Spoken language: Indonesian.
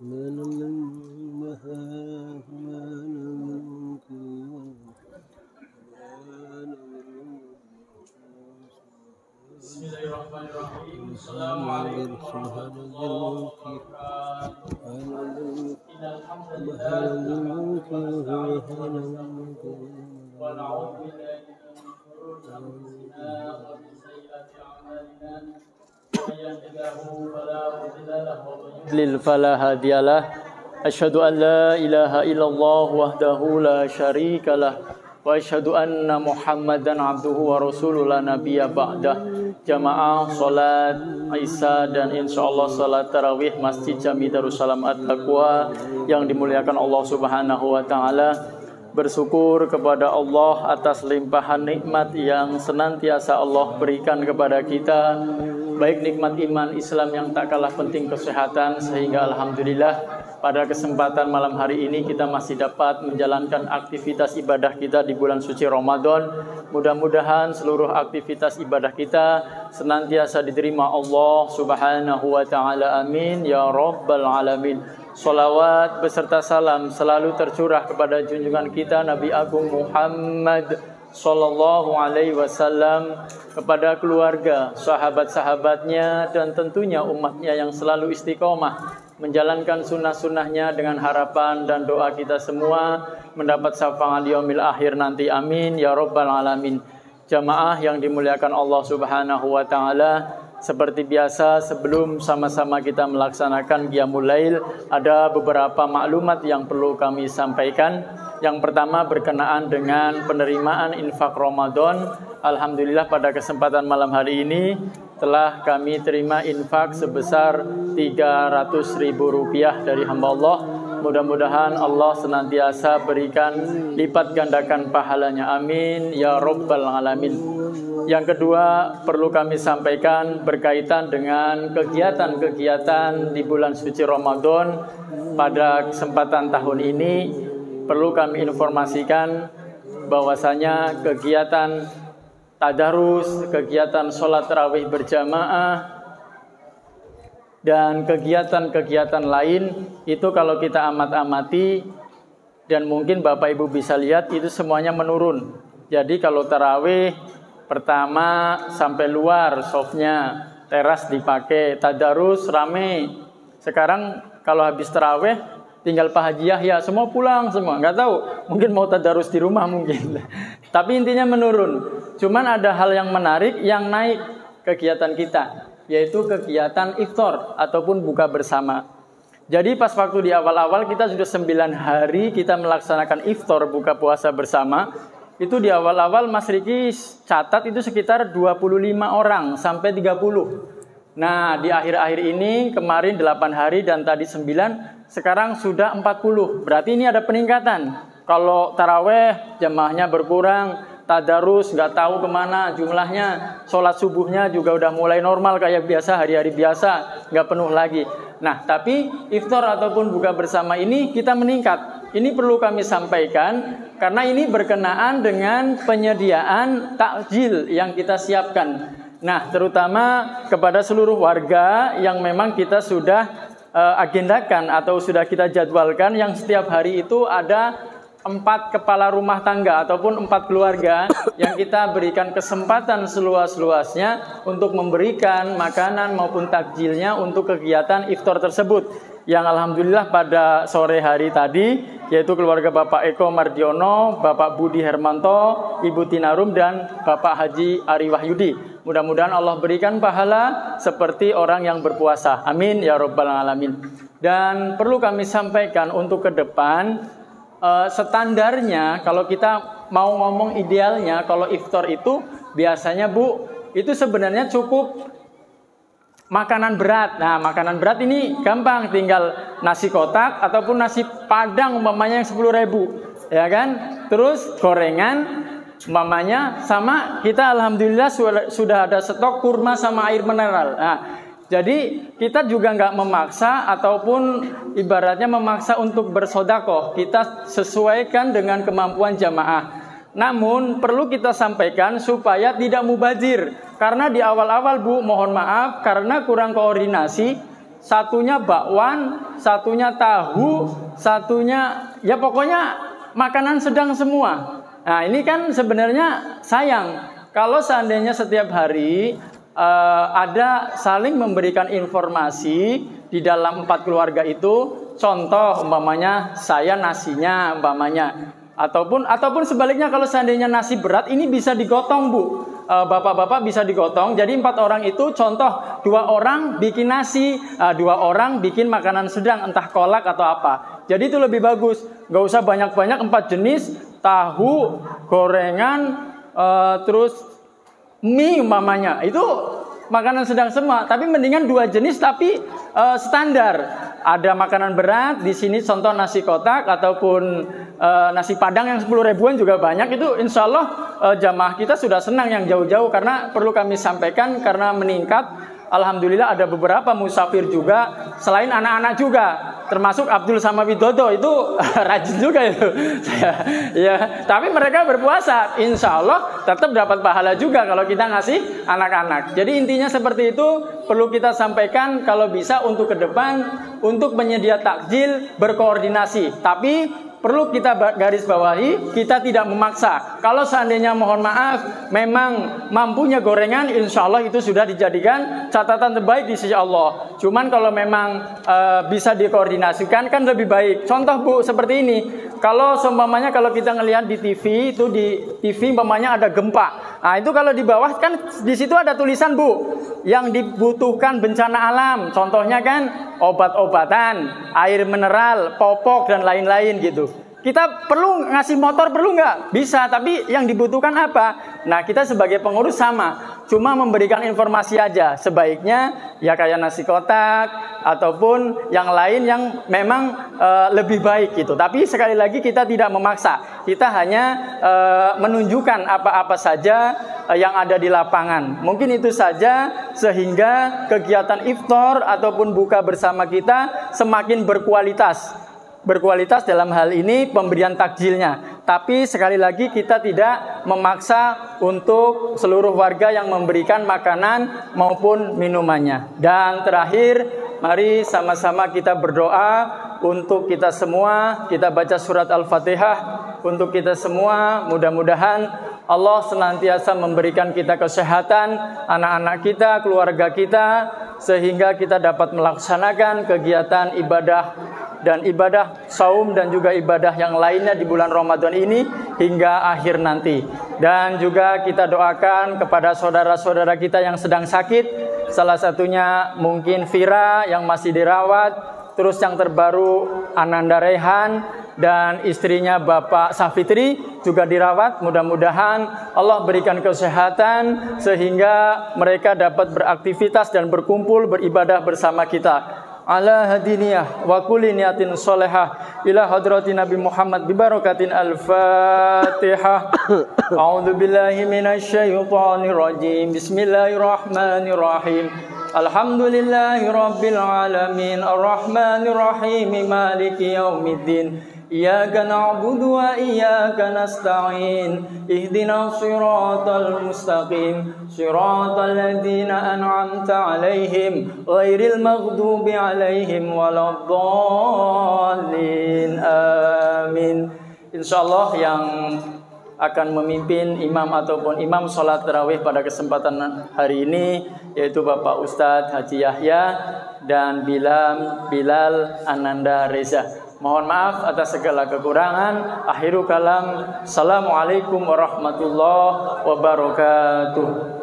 Bismillahirrahmanirrahim. Assalamualaikum warahmatullahi wabarakatuh. Innal hamdalillah wa na'udzu billahi min shururi anfusina wa min sayyiati a'malina. May yahdihillahu fala mudilla lahu wa may yudlil fala hadiya lahu. Asyhadu an la ilaha illallah wahdahu la syarika lah. Wa asyhadu anna Muhammadan abduhu wa rasuluhu la nabiyya ba'dah. Jamaah salat Isya dan insyaallah salat tarawih Masjid Jami Darussalam At-Taqwa yang dimuliakan Allah Subhanahu wa taala. Bersyukur kepada Allah atas limpahan nikmat yang senantiasa Allah berikan kepada kita, baik nikmat iman Islam yang tak kalah penting kesehatan, sehingga alhamdulillah pada kesempatan malam hari ini kita masih dapat menjalankan aktivitas ibadah kita di bulan suci Ramadan. Mudah-mudahan seluruh aktivitas ibadah kita senantiasa diterima Allah Subhanahu wa taala. Amin ya rabbal alamin. Salawat beserta salam selalu tercurah kepada junjungan kita Nabi Agung Muhammad sallallahu alaihi wasallam, kepada keluarga, sahabat-sahabatnya, dan tentunya umatnya yang selalu istiqomah menjalankan sunnah-sunnahnya, dengan harapan dan doa kita semua mendapat syafaat yaumil akhir nanti. Amin ya rabbal alamin. Jamaah yang dimuliakan Allah Subhanahu wa taala, seperti biasa sebelum sama-sama kita melaksanakan Qiyamul Lail, ada beberapa maklumat yang perlu kami sampaikan. Yang pertama berkenaan dengan penerimaan infak Ramadan. Alhamdulillah pada kesempatan malam hari ini telah kami terima infak sebesar Rp300.000 dari hamba Allah. Mudah-mudahan Allah senantiasa berikan lipat gandakan pahalanya. Amin ya rabbal alamin. Yang kedua perlu kami sampaikan berkaitan dengan kegiatan-kegiatan di bulan suci Ramadan. Pada kesempatan tahun ini perlu kami informasikan bahwasanya kegiatan tadarus, kegiatan sholat tarawih berjamaah, dan kegiatan-kegiatan lain itu kalau kita amat-amati, dan mungkin Bapak Ibu bisa lihat, itu semuanya menurun. Jadi kalau tarawih pertama sampai luar softnya, teras dipakai, tadarus rame. Sekarang kalau habis tarawih tinggal Pak Haji Yahya, semua pulang semua, nggak tahu, mungkin mau tadarus di rumah mungkin. Tapi intinya menurun. Cuman ada hal yang menarik yang naik kegiatan kita, yaitu kegiatan iftar ataupun buka bersama. Jadi pas waktu di awal-awal kita sudah 9 hari kita melaksanakan iftar buka puasa bersama. Itu di awal-awal Mas Riki catat itu sekitar 25 orang sampai 30. Nah di akhir-akhir ini kemarin 8 hari dan tadi 9, sekarang sudah 40. Berarti ini ada peningkatan. Kalau taraweh jamaahnya berkurang, tadarus nggak tahu kemana jumlahnya, sholat subuhnya juga udah mulai normal kayak biasa, hari-hari biasa, nggak penuh lagi. Nah tapi iftar ataupun buka bersama ini kita meningkat. Ini perlu kami sampaikan karena ini berkenaan dengan penyediaan takjil yang kita siapkan. Nah terutama kepada seluruh warga yang memang kita sudah agendakan atau sudah kita jadwalkan, yang setiap hari itu ada 4 kepala rumah tangga ataupun 4 keluarga yang kita berikan kesempatan seluas-luasnya untuk memberikan makanan maupun takjilnya untuk kegiatan iftar tersebut. Yang alhamdulillah pada sore hari tadi, yaitu keluarga Bapak Eko Mardiono, Bapak Budi Hermanto, Ibu Tinarum, dan Bapak Haji Ari Wahyudi. Mudah-mudahan Allah berikan pahala seperti orang yang berpuasa. Amin ya rabbal alamin. Dan perlu kami sampaikan untuk ke depan, standarnya kalau kita mau ngomong idealnya, kalau iftar itu biasanya Bu, itu sebenarnya cukup makanan berat. Nah makanan berat ini gampang, tinggal nasi kotak ataupun nasi padang umpamanya yang 10.000, ya kan. Terus gorengan umpamanya, sama kita alhamdulillah sudah ada stok kurma sama air mineral. Nah jadi kita juga nggak memaksa ataupun ibaratnya memaksa untuk bersodakoh. Kita sesuaikan dengan kemampuan jamaah. Namun perlu kita sampaikan supaya tidak mubazir. Karena di awal-awal Bu, mohon maaf karena kurang koordinasi, satunya bakwan, satunya tahu, satunya ya pokoknya makanan sedang semua. Nah ini kan sebenarnya sayang kalau seandainya setiap hari ada saling memberikan informasi di dalam 4 keluarga itu. Contoh umpamanya saya nasinya umpamanya, ataupun sebaliknya kalau seandainya nasi berat ini bisa digotong Bu. Bapak-bapak bisa digotong. Jadi 4 orang itu contoh 2 orang bikin nasi, 2 orang bikin makanan sedang entah kolak atau apa. Jadi itu lebih bagus. Gak usah banyak-banyak 4 jenis tahu, gorengan, terus mie umpamanya. Itu makanan sedang semua. Tapi mendingan 2 jenis tapi standar. Ada makanan berat di sini contoh nasi kotak ataupun nasi padang yang 10 ribuan juga banyak. Itu insya Allah jamaah kita sudah senang yang jauh-jauh, karena perlu kami sampaikan karena meningkat. Alhamdulillah ada beberapa musafir juga selain anak-anak juga, termasuk Abdul sama Widodo itu rajin juga itu. Ya, tapi mereka berpuasa, insya Allah tetap dapat pahala juga kalau kita ngasih anak-anak. Jadi intinya seperti itu, perlu kita sampaikan kalau bisa untuk ke depan untuk penyedia takjil berkoordinasi. Tapi perlu kita garis bawahi, kita tidak memaksa. Kalau seandainya mohon maaf memang mampunya gorengan, insya Allah itu sudah dijadikan catatan terbaik di sisi Allah. Cuman kalau memang bisa dikoordinasikan kan lebih baik. Contoh Bu seperti ini, kalau seumpamanya kalau kita ngelihat di TV itu, di TV umpamanya ada gempa. Nah itu kalau di bawah kan di situ ada tulisan Bu, yang dibutuhkan bencana alam. Contohnya kan obat-obatan, air mineral, popok dan lain-lain gitu. Kita perlu ngasih motor, perlu nggak? Bisa, tapi yang dibutuhkan apa? Nah kita sebagai pengurus sama, cuma memberikan informasi aja. Sebaiknya ya kayak nasi kotak ataupun yang lain yang memang lebih baik gitu. Tapi sekali lagi kita tidak memaksa, kita hanya menunjukkan apa-apa saja yang ada di lapangan. Mungkin itu saja sehingga kegiatan iftar ataupun buka bersama kita semakin berkualitas. Berkualitas dalam hal ini pemberian takjilnya. Tapi sekali lagi kita tidak memaksa untuk seluruh warga yang memberikan makanan maupun minumannya. Dan terakhir, mari sama-sama kita berdoa untuk kita semua. Kita baca surat Al-Fatihah untuk kita semua. Mudah-mudahan Allah senantiasa memberikan kita kesehatan, anak-anak kita, keluarga kita, sehingga kita dapat melaksanakan kegiatan ibadah dan ibadah saum dan juga ibadah yang lainnya di bulan Ramadan ini hingga akhir nanti. Dan juga kita doakan kepada saudara-saudara kita yang sedang sakit, salah satunya mungkin Vira yang masih dirawat, terus yang terbaru Ananda Rehan dan istrinya Bapak Safitri juga dirawat. Mudah-mudahan Allah berikan kesehatan sehingga mereka dapat beraktivitas dan berkumpul beribadah bersama kita. Ala hadiniyah wa kulli niyatin sholihah ila hadrati Nabi Muhammad bi barakatin al-Fatihah. A'udzu billahi minasy syaithanir rajim. Bismillahirrahmanirrahim. Alhamdulillahi rabbil alamin arrahmanir rahim maliki yaumiddin. Iyyaka na'budu wa iyyaka nasta'in. Ihdinas siratal mustaqim. Siratal ladzina an'amta 'alaihim ghairil maghdubi 'alaihim waladdallin. Amin. Insyaallah yang akan memimpin imam ataupun imam sholat tarawih pada kesempatan hari ini yaitu Bapak Ustadz Haji Yahya dan Bilal Ananda Reza. Mohon maaf atas segala kekurangan. Akhiru kalam. Assalamualaikum warahmatullahi wabarakatuh.